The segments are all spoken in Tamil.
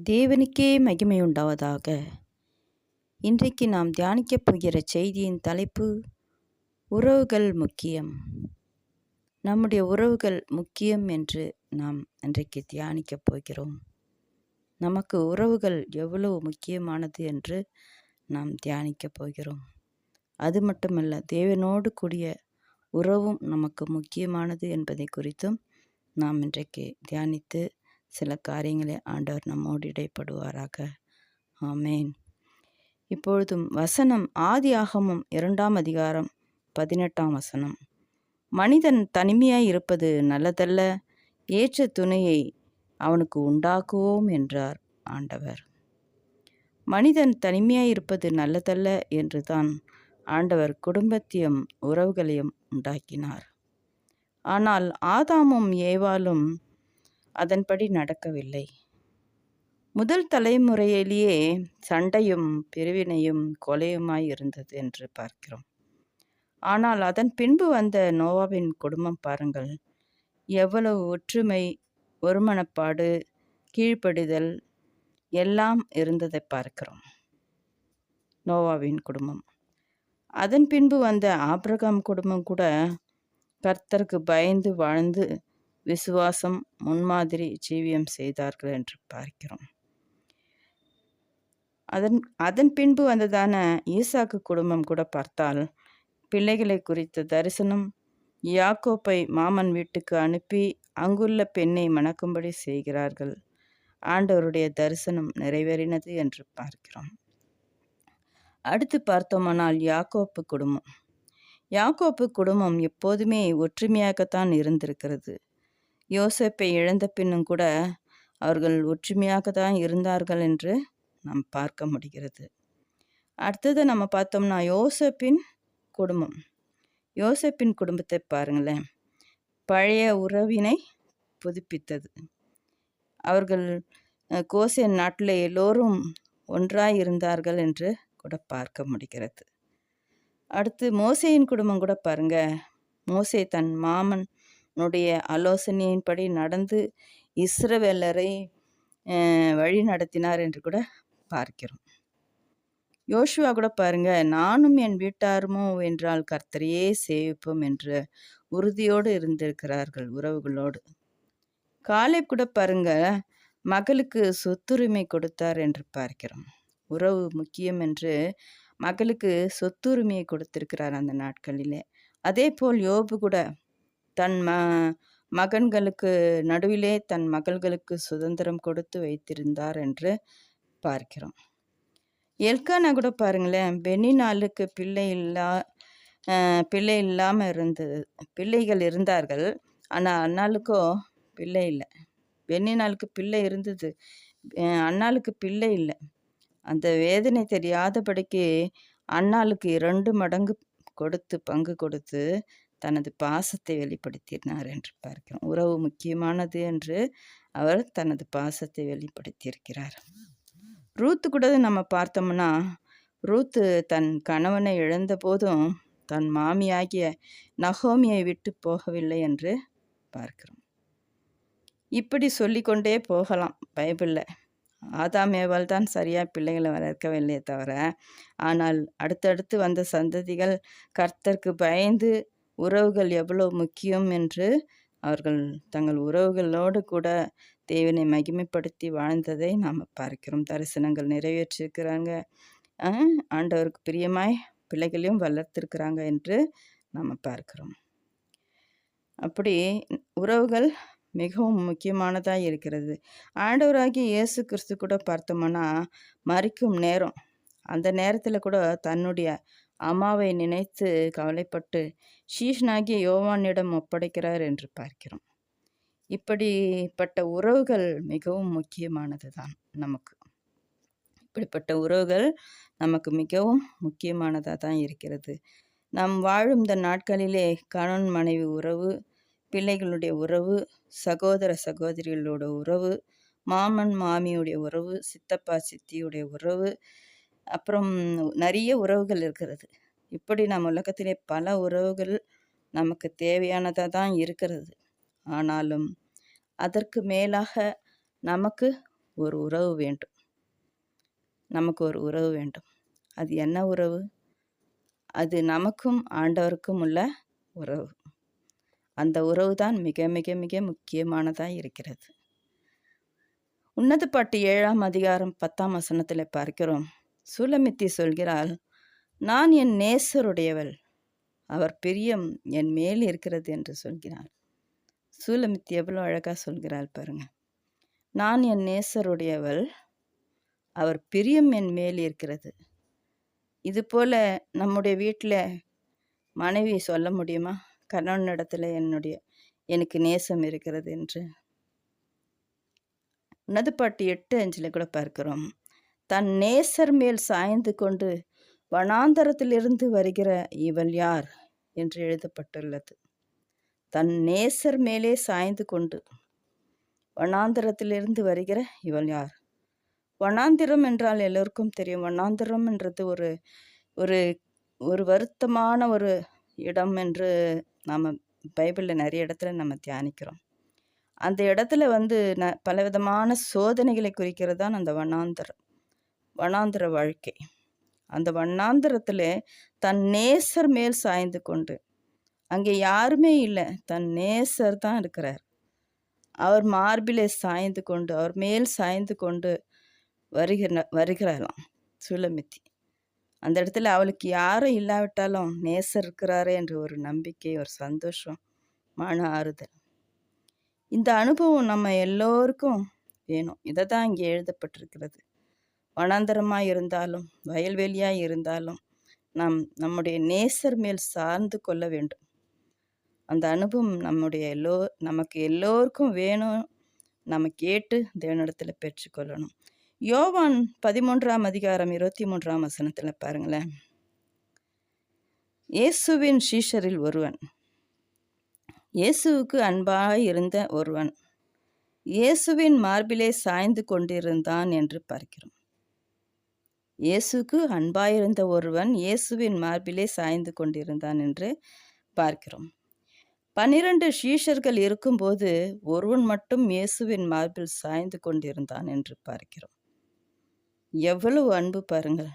தேவனுக்கே மகிமை உண்டாவதாக. இன்றைக்கு நாம் தியானிக்கப் போகிற செய்தியின் தலைப்பு, உறவுகள் முக்கியம். நம்முடைய உறவுகள் முக்கியம் என்று நாம் இன்றைக்கு தியானிக்கப் போகிறோம். நமக்கு உறவுகள் எவ்வளவு முக்கியமானது என்று நாம் தியானிக்கப் போகிறோம். அது மட்டுமல்ல, தேவனோடு கூடிய உறவும் நமக்கு முக்கியமானது என்பதை குறித்தும் நாம் இன்றைக்கு தியானித்து சில காரியங்களை ஆண்டவர் நம்மோடு இடைப்படுவாராக. ஆமேன். இப்பொழுதும் வசனம் ஆதியாகமம் 2ஆம் அதிகாரம் 18ஆம் வசனம். மனிதன் தனிமையாய் இருப்பது நல்லதல்ல, ஏற்ற துணையை அவனுக்கு உண்டாக்குவோம் என்றார் ஆண்டவர். மனிதன் தனிமையாய் இருப்பது நல்லதல்ல என்று தான் ஆண்டவர் குடும்பத்தையும் உறவுகளையும் உண்டாக்கினார். ஆனால் ஆதாமும் ஏவாளும் அதன்படி நடக்கவில்லை. முதல் தலைமுறையிலேயே சண்டையும் பிரிவினையும் கொலையுமாய் இருந்தது என்று பார்க்கிறோம். ஆனால் அதன் பின்பு வந்த நோவாவின் குடும்பம் பாருங்கள், எவ்வளவு ஒற்றுமை, ஒருமனப்பாடு, கீழ்ப்படிதல் எல்லாம் இருந்ததை பார்க்கிறோம். நோவாவின் குடும்பம். அதன் பின்பு வந்த ஆபிரகாம் குடும்பம் கூட கர்த்தருக்கு பயந்து வாழ்ந்து விசுவாசம், முன்மாதிரி ஜீவியம் செய்தார்கள் என்று பார்க்கிறோம். அதன் பின்பு வந்ததான ஈசாக்கு குடும்பம் கூட பார்த்தால், பிள்ளைகளை குறித்த தரிசனம், யாக்கோப்பை மாமன் வீட்டுக்கு அனுப்பி அங்குள்ள பெண்ணை மணக்கும்படி செய்கிறார்கள். ஆண்டவருடைய தரிசனம் நிறைவேறினது என்று பார்க்கிறோம். அடுத்து பார்த்தோமானால் யாக்கோப்பு குடும்பம். யாக்கோப்பு குடும்பம் எப்போதுமே ஒற்றுமையாகத்தான் இருந்திருக்கிறது. யோசேப்பை இழந்த பின்னும் கூட அவர்கள் ஒற்றுமையாக தான் இருந்தார்கள் என்று நாம் பார்க்க முடிகிறது. அடுத்தது நம்ம பார்த்தோம்னா யோசேப்பின் குடும்பம். யோசேப்பின் குடும்பத்தை பாருங்களேன், பழைய உறவினை புதுப்பித்தது. அவர்கள் கோசேன் நாட்டில் எல்லோரும் ஒன்றாய் இருந்தார்கள் என்று கூட பார்க்க முடிகிறது. அடுத்து மோசேயின் குடும்பம் கூட பாருங்க, மோசே தன் மாமனுடைய ஆலோசனையின்படி நடந்து இஸ்ரவேலரை வழி நடத்தினார் என்று கூட பார்க்கிறோம். யோசுவா கூட பாருங்க, நானும் என் வீட்டாருமோ என்றால் கர்த்தரையே சேவிப்போம் என்ற உறுதியோடு இருந்திருக்கிறார்கள் உறவுகளோடு. காலேப் கூட பாருங்க, மகளுக்கு சொத்துரிமை கொடுத்தார் என்று பார்க்கிறோம். உறவு முக்கியம் என்று மகளுக்கு சொத்துரிமையை கொடுத்திருக்கிறார் அந்த நாட்களிலே. அதே போல் யோபு கூட தன் மகன்களுக்கு நடுவிலே தன் மகள்களுக்கு சுதந்திரம் கொடுத்து வைத்திருந்தார் என்று பார்க்கிறோம். எல்கானா கூட பாருங்களேன், பெனினாலுக்கு பிள்ளை இல்லாமல் இருந்தது. பிள்ளைகள் இருந்தார்கள், ஆனால் அன்னாளுக்கோ பிள்ளை இல்லை. பெனினாலுக்கு பிள்ளை இருந்தது, அன்னாளுக்கு பிள்ளை இல்லை. அந்த வேதனை தெரியாதபடிக்கு அன்னாளுக்கு 2 மடங்கு பங்கு கொடுத்து தனது பாசத்தை வெளிப்படுத்தினார் என்று பார்க்கிறோம். உறவு முக்கியமானது என்று அவர் தனது பாசத்தை வெளிப்படுத்தியிருக்கிறார். ரூத்து கூட நம்ம பார்த்தோம்னா, ரூத்து தன் கணவனை இழந்த போதும் தன் மாமியாகிய நகோமியை விட்டு போகவில்லை என்று பார்க்கிறோம். இப்படி சொல்லிக்கொண்டே போகலாம் பைபிளில். ஆதாம் ஏவாள் தான் சரியாக பிள்ளைகளை வளர்க்கவில்லையே தவிர, ஆனால் அடுத்தடுத்து வந்த சந்ததிகள் கர்த்தருக்கு பயந்து உறவுகள் எவ்வளோ முக்கியம் என்று அவர்கள் தங்கள் உறவுகளோடு கூட தேவனை மகிமைப்படுத்தி வாழ்ந்ததை நாம் பார்க்கிறோம். தரிசனங்கள் நிறைவேற்றிருக்கிறாங்க, ஆண்டவருக்கு பிரியமாய் பிள்ளைகளையும் வளர்த்திருக்கிறாங்க என்று நாம் பார்க்கிறோம். அப்படி உறவுகள் மிகவும் முக்கியமானதாக இருக்கிறது. ஆண்டவராகிய இயேசு கிறிஸ்து கூட பார்த்தோம்னா, மரிக்கும் நேரம், அந்த நேரத்தில் கூட தன்னுடைய அம்மாவை நினைத்து கவலைப்பட்டு சீஷனாகிய யோவானிடம் ஒப்படைக்கிறார் என்று பார்க்கிறோம். இப்படிப்பட்ட உறவுகள் மிகவும் முக்கியமானது தான் நமக்கு. இப்படிப்பட்ட உறவுகள் நமக்கு மிகவும் முக்கியமானதாக தான் இருக்கிறது. நாம் வாழும் இந்த நாட்களிலே கணவன் மனைவி உறவு, பிள்ளைகளுடைய உறவு, சகோதர சகோதரிகளோட உறவு, மாமன் மாமியுடைய உறவு, சித்தப்பா சித்தியுடைய உறவு, அப்புறம் நிறைய உறவுகள் இருக்கிறது. இப்படி நம்ம உலகத்திலே பல உறவுகள் நமக்கு தேவையானதாக தான் இருக்கிறது. ஆனாலும் அதற்கு மேலாக நமக்கு ஒரு உறவு வேண்டும். நமக்கு ஒரு உறவு வேண்டும். அது என்ன உறவு? அது நமக்கும் ஆண்டவருக்கும் உள்ள உறவு. அந்த உறவு தான் மிக மிக மிக முக்கியமானதாக இருக்கிறது. உன்னத பாட்டு 7ஆம் அதிகாரம் 10ஆம் வசனத்தில் பார்க்கிறோம். சூலமித்தி சொல்கிறாள், நான் என் நேசருடையவள், அவர் பிரியம் என் மேல் இருக்கிறது என்று சொல்கிறாள். சூலமித்தி எவ்வளோ அழகாக சொல்கிறாள் பாருங்க. நான் என் நேசருடையவள், அவர் பிரியம் என் மேல் இருக்கிறது. இது போல நம்முடைய வீட்டில் மனைவி சொல்ல முடியுமா? கணவனிடத்தில் எனக்கு நேசம் இருக்கிறது என்று. உன்னதப்பாட்டு 8:5 கூட பார்க்கிறோம். தன் நேசர் மேல் சாய்ந்து கொண்டு வனாந்தரத்திலிருந்து வருகிற இவள் யார் என்று எழுதப்பட்டுள்ளது. தன் நேசர் மேலே சாய்ந்து கொண்டு வனாந்தரத்திலிருந்து வருகிற இவள் யார்? வனாந்திரம் என்றால் எல்லோருக்கும் தெரியும். வனாந்திரம் என்றது ஒரு ஒரு ஒரு வருத்தமான ஒரு இடம் என்று நாம் பைபிளில் நிறைய இடத்துல நம்ம தியானிக்கிறோம். அந்த இடத்துல பலவிதமான சோதனைகளை குறிக்கிறது தான் அந்த வனாந்திர வாழ்க்கை. அந்த வனாந்திரத்தில் தன் நேசர் மேல் சாய்ந்து கொண்டு, அங்கே யாருமே இல்லை, தன் நேசர் தான் இருக்கிறார். அவர் மார்பிலே சாய்ந்து கொண்டு, அவர் மேல் சாய்ந்து கொண்டு வருகிறாளாம் சூலமித்தி. அந்த இடத்துல அவளுக்கு யாரும் இல்லாவிட்டாலும் நேசர் இருக்கிறாரே என்ற ஒரு நம்பிக்கை, ஒரு சந்தோஷம், மன ஆறுதல். இந்த அனுபவம் நம்ம எல்லோருக்கும் வேணும். இதை தான் இங்கே எழுதப்பட்டிருக்கிறது. வனாந்தரமாக இருந்தாலும் வயல்வெளியாக இருந்தாலும் நம்முடைய நேசர் மேல் சார்ந்து கொள்ள வேண்டும். அந்த அனுபவம் நமக்கு எல்லோருக்கும் வேணும். நம்ம கேட்டு தேவனிடத்தில் பெற்றுக்கொள்ளணும். யோவான் 13ஆம் அதிகாரம் 23ஆம் வசனத்தில் பாருங்களேன். இயேசுவின் சீஷரில் ஒருவன், இயேசுவுக்கு அன்பாய் இருந்த ஒருவன் இயேசுவின் மார்பிலே சாய்ந்து கொண்டிருந்தான் என்று பார்க்கிறோம். இயேசுக்கு அன்பாயிருந்த ஒருவன் இயேசுவின் மார்பிலே சாய்ந்து கொண்டிருந்தான் என்று பார்க்கிறோம். 12 சீஷர்கள் இருக்கும்போது ஒருவன் மட்டும் இயேசுவின் மார்பில் சாய்ந்து கொண்டிருந்தான் என்று பார்க்கிறோம். எவ்வளவு அன்பு பாருங்கள்!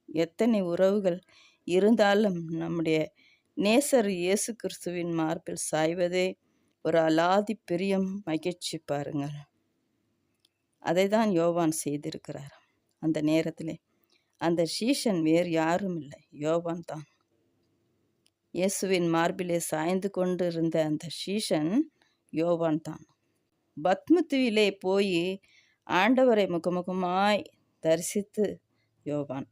எத்தனை உறவுகள் இருந்தாலும் நம்முடைய நேசர் இயேசு கிறிஸ்துவின் மார்பில் சாய்வதே ஒரு அலாதி பிரியம், மகிழ்ச்சி பாருங்கள். அதை தான் யோவான் செய்திருக்கிறார். அந்த நேரத்தில் அந்த சீஷன் வேறு யாரும் இல்லை, யோவான் தான். இயேசுவின் மார்பிலே சாய்ந்து கொண்டு இருந்த அந்த சீஷன் யோவான் தான். பத்மத்துவிலே போய் ஆண்டவரை முகமுகமாய் தரிசித்து யோவான்.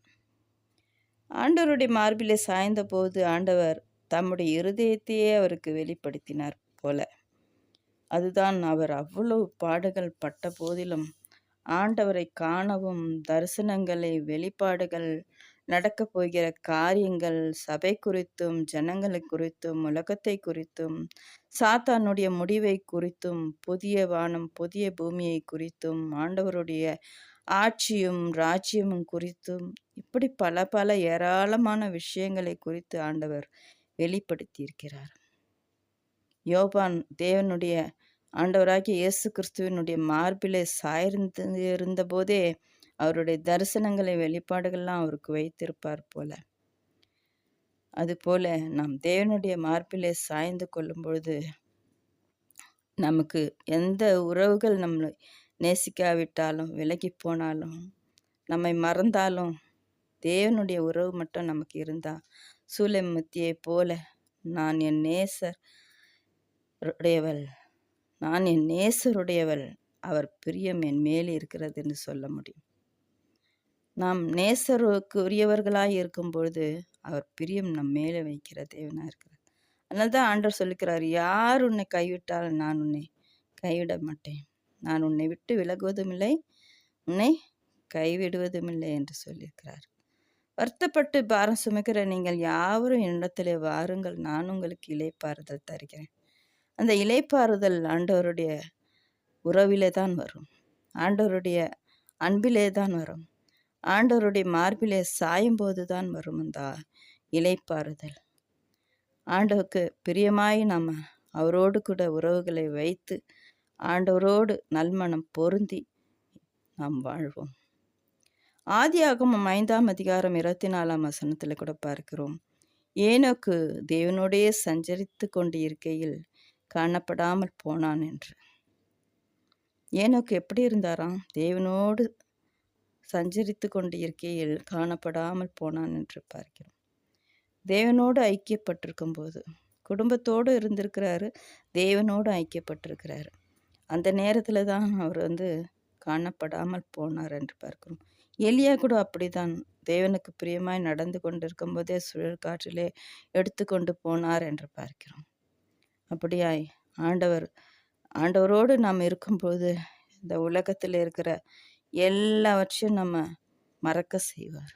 ஆண்டவருடைய மார்பிலே சாய்ந்த போது ஆண்டவர் தம்முடைய இருதயத்தையே அவருக்கு வெளிப்படுத்தினார் போல. அதுதான் அவர் அவ்வளவு பாடுகள் பட்ட போதிலும் ஆண்டவரை காணவும், தரிசனங்களை, வெளிப்பாடுகள், நடக்கப் போகிற காரியங்கள், சபை குறித்தும், ஜனங்களை குறித்தும், உலகத்தை குறித்தும், சாத்தானுடைய முடிவை குறித்தும், புதிய வானம் புதிய பூமியை குறித்தும், ஆண்டவருடைய ஆட்சியும் ராஜ்யமும் குறித்தும், இப்படி பல பல ஏராளமான விஷயங்களை குறித்து ஆண்டவர் வெளிப்படுத்தியிருக்கிறார். யோவான் தேவனுடைய ஆண்டவராகிய இயேசு கிறிஸ்துவினுடைய மார்பிலே சாய்ந்து இருந்த போதே அவருடைய தரிசனங்களை, வெளிப்பாடுகள்லாம் அவருக்கு வைத்திருப்பார் போல. அதுபோல நாம் தேவனுடைய மார்பிலே சாய்ந்து கொள்ளும் பொழுது நமக்கு எந்த உறவுகள் நம்மளை நேசிக்காவிட்டாலும், விலகி போனாலும், நம்மை மறந்தாலும், தேவனுடைய உறவு மட்டும் நமக்கு இருந்தால், சூலமித்தியை போல நான் என் நேசருடையவள், அவர் பிரியம் என் மேலே இருக்கிறது என்று சொல்ல முடியும். நாம் நேசருக்கு உரியவர்களாக இருக்கும் பொழுது அவர் பிரியம் நம் மேலே வைக்கிற தேவனாக இருக்கிறார். அதனால தான் ஆண்டவர் சொல்லிக்கிறார், யார் உன்னை கைவிட்டாலும் நான் உன்னை கைவிட மாட்டேன், நான் உன்னை விட்டு விலகுவதும் இல்லை, உன்னை கைவிடுவதும் இல்லை என்று சொல்லியிருக்கிறார். வருத்தப்பட்டு பாரம் சுமக்கிற நீங்கள் யாவரும் என்னிடத்திலே வாருங்கள், நான் உங்களுக்கு இளைப்பாறுதல் தருகிறேன். அந்த இளைப்பாறுதல் ஆண்டவருடைய உறவிலே தான் வரும், ஆண்டவருடைய அன்பிலே தான் வரும், ஆண்டவருடைய மார்பிலே சாயும் போது தான் வரும் அந்த இளைப்பாறுதல். ஆண்டவருக்கு பிரியமாய் நாம் அவரோடு கூட உறவுகளை வைத்து ஆண்டவரோடு நல்மனம் பொருந்தி நாம் வாழ்வோம். ஆதியாகமம் 5ஆம் அதிகாரம் 24ஆம் வசனத்தில் கூட பார்க்கிறோம். ஏனோக்கு தேவனோடே சஞ்சரித்து கொண்டு இருக்கையில் காணப்படாமல் போனான் என்று. ஏனோக்கு எப்படி இருந்தாராம்? தேவனோடு சஞ்சரித்து கொண்டு இருக்கையில் காணப்படாமல் போனான் என்று பார்க்கிறோம். தேவனோடு ஐக்கியப்பட்டிருக்கும் போது, குடும்பத்தோடு இருந்திருக்கிறாரு, தேவனோடு ஐக்கியப்பட்டிருக்கிறாரு. அந்த நேரத்தில் தான் அவர் காணப்படாமல் போனார் என்று பார்க்கிறோம். எலியா கூட அப்படிதான் தேவனுக்கு பிரியமாய் நடந்து கொண்டிருக்கும் போதே சுழல் காற்றிலே எடுத்துக்கொண்டு போனார் என்று பார்க்கிறோம். அப்படியாய் ஆண்டவரோடு நாம் இருக்கும்போது இந்த உலகத்தில் இருக்கிற எல்லாவற்றையும் நம்ம மறக்க செய்வார்.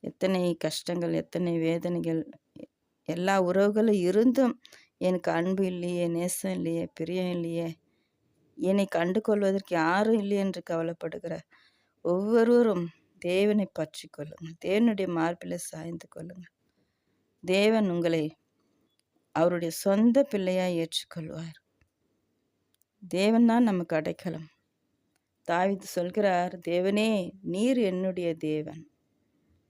எத்தனை கஷ்டங்கள், எத்தனை வேதனைகள், எல்லா உறவுகளும் இருந்தும் எனக்கு அன்பு இல்லையே, நேசம் இல்லையே, பிரியம் இல்லையே, என்னை கண்டு கொள்வதற்கு யாரும் இல்லை என்று கவலைப்படுகிற ஒவ்வொருவரும் தேவனை பற்றி கொள்ளுங்கள். தேவனுடைய மார்பில் சாய்ந்து கொள்ளுங்கள். தேவன் உங்களை அவருடைய சொந்த பிள்ளையாய் ஏற்றுக்கொள்வார். தேவன் தான் நமக்கு அடைக்கலம். தாவீது சொல்கிறார், தேவனே நீர் என்னுடைய தேவன்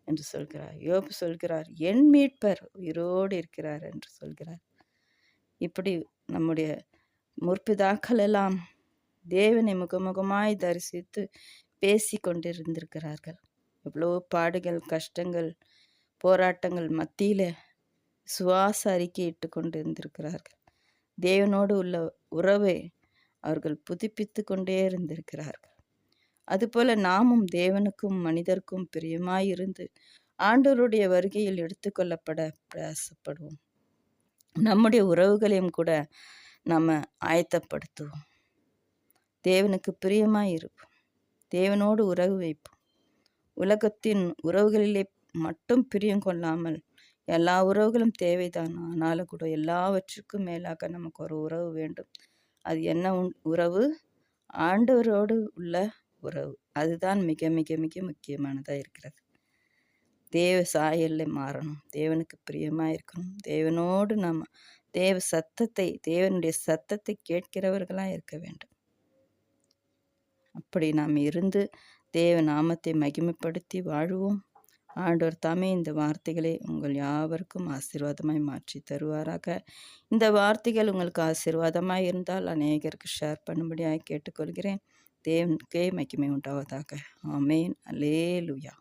என்று சொல்கிறார். யோபு சொல்கிறார், என் மீட்பர் உயிரோடு இருக்கிறார் என்று சொல்கிறார். இப்படி நம்முடைய முற்பிதாக்கள் எல்லாம் தேவனை முகமுகமாய் தரிசித்து பேசி கொண்டிருந்திருக்கிறார்கள். எவ்வளோ பாடுகள், கஷ்டங்கள், போராட்டங்கள் மத்தியில் சுவாச அறிக்கையிட்டு கொண்டு இருந்திருக்கிறார்கள். தேவனோடு உள்ள உறவை அவர்கள் புதுப்பித்து கொண்டே இருந்திருக்கிறார்கள். அதுபோல நாமும் தேவனுக்கும் மனிதருக்கும் பிரியமாயிருந்து ஆண்டவருடைய வருகையில் எடுத்துக்கொள்ளப்பட பிரயாசப்படுவோம். நம்முடைய உறவுகளையும் கூட நம்ம ஆயத்தப்படுத்துவோம். தேவனுக்கு பிரியமாயிருப்போம். தேவனோடு உறவு வைப்போம். உலகத்தின் உறவுகளிலே மட்டும் பிரியம் கொள்ளாமல், எல்லா உறவுகளும் தேவைதான், ஆனாலும் கூட எல்லாவற்றுக்கும் மேலாக நமக்கு ஒரு உறவு வேண்டும். அது என்ன உறவு? ஆண்டவரோடு உள்ள உறவு. அதுதான் மிக மிக மிக முக்கியமானதாக இருக்கிறது. தேவ சாயலில் மாறணும், தேவனுக்கு பிரியமாக இருக்கணும், தேவனோடு நம்ம தேவனுடைய சத்தத்தை கேட்கிறவர்களாக இருக்க வேண்டும். அப்படி நாம் இருந்து தேவ நாமத்தை மகிமைப்படுத்தி வாழ்வோம். ஆண்டவர் தாமே இந்த வார்த்தைகளை உங்கள் யாவருக்கும் ஆசீர்வாதமாய் மாற்றி தருவாராக. இந்த வார்த்தைகள் உங்களுக்கு ஆசீர்வாதமாய் இருந்தால் அநேகருக்கு ஷேர் பண்ணும்படியாக கேட்டுக்கொள்கிறேன். தேவனுக்கே மகிமை உண்டாவதாக. ஆமேன். அல்லேலூயா.